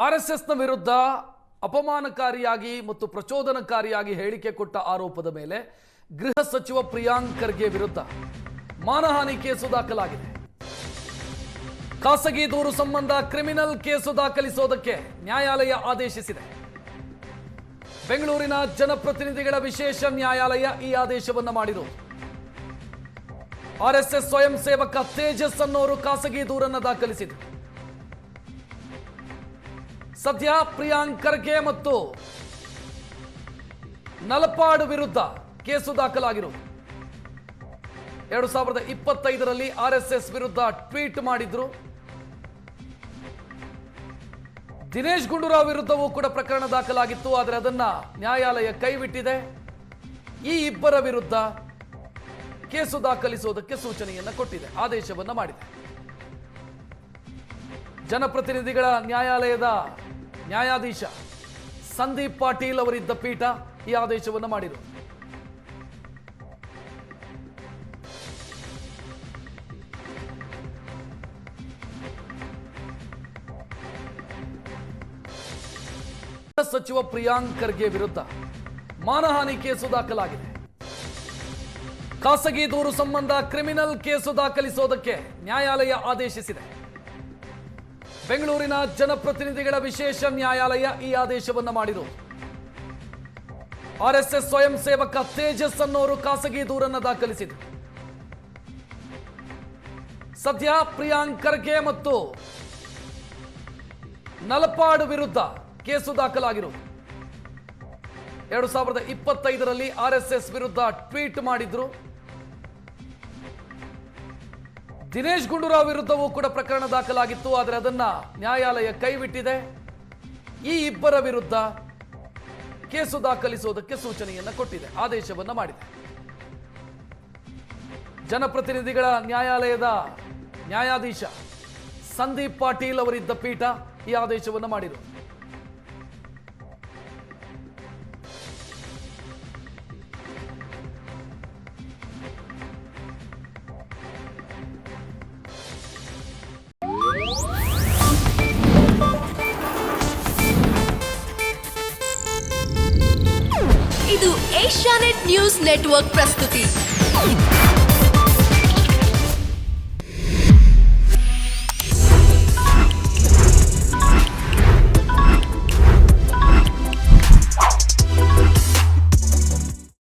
ಆರ್ಎಸ್ಎಸ್ನ ವಿರುದ್ಧ ಅಪಮಾನಕಾರಿಯಾಗಿ ಮತ್ತು ಪ್ರಚೋದನಕಾರಿಯಾಗಿ ಹೇಳಿಕೆ ಕೊಟ್ಟ ಆರೋಪದ ಮೇಲೆ ಗೃಹ ಸಚಿವ ಪ್ರಿಯಾಂಕ್ ಖರ್ಗೆ ವಿರುದ್ಧ ಮಾನಹಾನಿ ಕೇಸು ದಾಖಲಾಗಿದೆ. ಖಾಸಗಿ ದೂರು ಸಂಬಂಧ ಕ್ರಿಮಿನಲ್ ಕೇಸು ದಾಖಲಿಸೋದಕ್ಕೆ ನ್ಯಾಯಾಲಯ ಆದೇಶಿಸಿದೆ. ಬೆಂಗಳೂರಿನ ಜನಪ್ರತಿನಿಧಿಗಳ ವಿಶೇಷ ನ್ಯಾಯಾಲಯ ಈ ಆದೇಶವನ್ನು ಮಾಡಿರುವುದು. ಆರ್ಎಸ್ಎಸ್ ಸ್ವಯಂ ಸೇವಕ ತೇಜಸ್ ಅನ್ನೋರು ಖಾಸಗಿ ದೂರನ್ನು ದಾಖಲಿಸಿದರು. ಸದ್ಯ ಪ್ರಿಯಾಂಕ್ ಖರ್ಗೆ ಮತ್ತು ನಲಪಾಡ್ ವಿರುದ್ಧ ಕೇಸು ದಾಖಲಾಗಿರುವುದು. 2025ರಲ್ಲಿ ಆರ್ಎಸ್ಎಸ್ ವಿರುದ್ಧ ಟ್ವೀಟ್ ಮಾಡಿದ್ರು. ದಿನೇಶ್ ಗುಂಡೂರಾವ್ ವಿರುದ್ಧವೂ ಕೂಡ ಪ್ರಕರಣ ದಾಖಲಾಗಿತ್ತು, ಆದರೆ ಅದನ್ನ ನ್ಯಾಯಾಲಯ ಕೈಬಿಟ್ಟಿದೆ. ಈ ಇಬ್ಬರ ವಿರುದ್ಧ ಕೇಸು ದಾಖಲಿಸುವುದಕ್ಕೆ ಸೂಚನೆಯನ್ನ ಕೊಟ್ಟಿದೆ, ಆದೇಶವನ್ನ ಮಾಡಿದೆ. ಜನಪ್ರತಿನಿಧಿಗಳ ನ್ಯಾಯಾಲಯದ ನ್ಯಾಯಾಧೀಶ ಸಂದೀಪ್ ಪಾಟೀಲ್ ಅವರಿದ್ದ ಪೀಠ ಈ ಆದೇಶವನ್ನು ಮಾಡಿದರು. ಸಚಿವ ಪ್ರಿಯಾಂಕ್ ಖರ್ಗೆ ವಿರುದ್ಧ ಮಾನಹಾನಿ ಕೇಸು ದಾಖಲಾಗಿದೆ. ಖಾಸಗಿ ದೂರು ಸಂಬಂಧ ಕ್ರಿಮಿನಲ್ ಕೇಸು ದಾಖಲಿಸೋದಕ್ಕೆ ನ್ಯಾಯಾಲಯ ಆದೇಶಿಸಿದೆ. ಬೆಂಗಳೂರಿನ ಜನಪ್ರತಿನಿಧಿಗಳ ವಿಶೇಷ ನ್ಯಾಯಾಲಯ ಈ ಆದೇಶವನ್ನು ಮಾಡಿರುವುದು. ಆರ್ಎಸ್ಎಸ್ ಸ್ವಯಂ ಸೇವಕ ತೇಜಸ್ ಅನ್ನೋರು ಖಾಸಗಿ ದೂರನ್ನು ದಾಖಲಿಸಿದರು. ಸದ್ಯ ಪ್ರಿಯಾಂಕ್ ಖರ್ಗೆ ಮತ್ತು ನಲಪಾಡ್ ವಿರುದ್ಧ ಕೇಸು ದಾಖಲಾಗಿರುವುದು. 2025ರಲ್ಲಿ ಆರ್ಎಸ್ಎಸ್ ವಿರುದ್ಧ ಟ್ವೀಟ್ ಮಾಡಿದ್ರು. ದಿನೇಶ್ ಗುಂಡೂರಾವ್ ವಿರುದ್ಧವೂ ಕೂಡ ಪ್ರಕರಣ ದಾಖಲಾಗಿತ್ತು, ಆದರೆ ಅದನ್ನ ನ್ಯಾಯಾಲಯ ಕೈಬಿಟ್ಟಿದೆ. ಈ ಇಬ್ಬರ ವಿರುದ್ಧ ಕೇಸು ದಾಖಲಿಸುವುದಕ್ಕೆ ಸೂಚನೆಯನ್ನ ಕೊಟ್ಟಿದೆ, ಆದೇಶವನ್ನ ಮಾಡಿದೆ. ಜನಪ್ರತಿನಿಧಿಗಳ ನ್ಯಾಯಾಲಯದ ನ್ಯಾಯಾಧೀಶ ಸಂದೀಪ್ ಪಾಟೀಲ್ ಅವರಿದ್ದ ಪೀಠ ಈ ಆದೇಶವನ್ನು ಮಾಡಿದರು. ಇದು ಏಷ್ಯಾನೆಟ್ ನ್ಯೂಸ್ ನೆಟ್ವರ್ಕ್ ಪ್ರಸ್ತುತಿ.